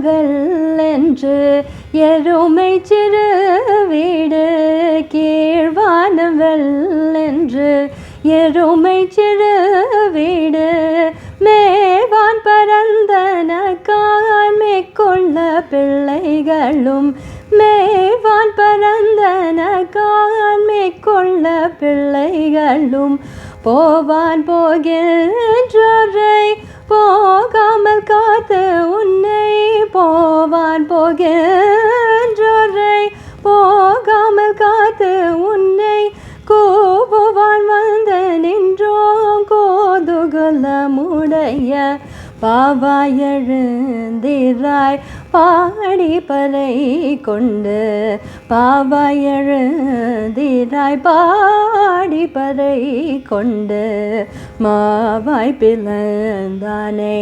வெல்லென்று எருமை சிறு வீடு கீழ்வானம் வெல்லென்று எருமை சிறு வீடு மேவான் பரந்தனக்கான் மேற்கொள்ள பிள்ளைகளும் மேவான் பரந்தனக்கான் மேற்கொள்ள பிள்ளைகளும் போவான் போகின்றோரை போகாமல் காத்து உன்னை போவான் போகின்றோரை போகாமல் காத்து உன்னை கூவுவான் வந்து நின்றோம் கோதுகுலமுடைய பாவாய் எழுந்திராய் பாடி பறை கொண்டு பாவாய் எழுந்திராய் பாடி பறை கொண்டு மாவாய் பிளந்தானே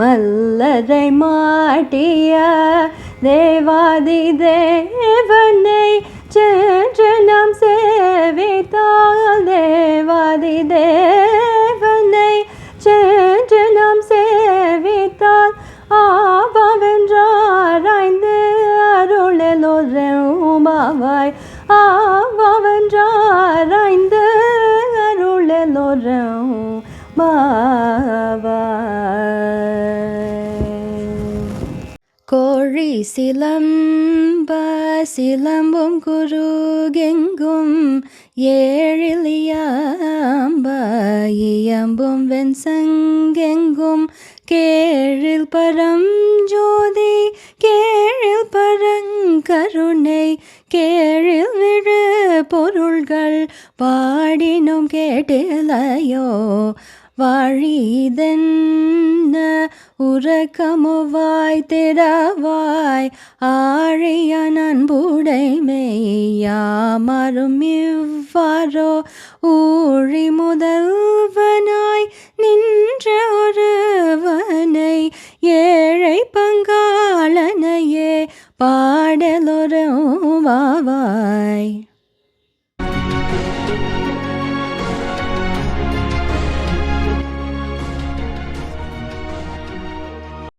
மல்லரை மாட்டிய தேவாதி தேவனை சென்று நாம் சேவித்தால் தேவாதி தேவனை சென்று நாம் சேவித்தால் ஆவாவென்றாராய்ந்து அருளெலோரமாவாய் ஆவாவென்றாராய்ந்து அருளெலோரமாவாய் கோழி சிலம்ப சிலம்பும் குருகெங்கும் ஏழிலியாம்ப இயம்பும் வெண்சங்கெங்கும் கேழில் பரம் ஜோதி கேழில் பரங்கருணை கேழில் விழு பொருள்கள் பாடினும் கேட்டிலையோ வாழிதென்ன உறக்கமுவாய் திறவாய் ஆழிய நண்புடைமையாமரும் இவ்வாறோ ஊழி முதல்வனாய் நின்ற ஒருவனை ஏழை பங்காளனையே பாடலொருவாவாய்.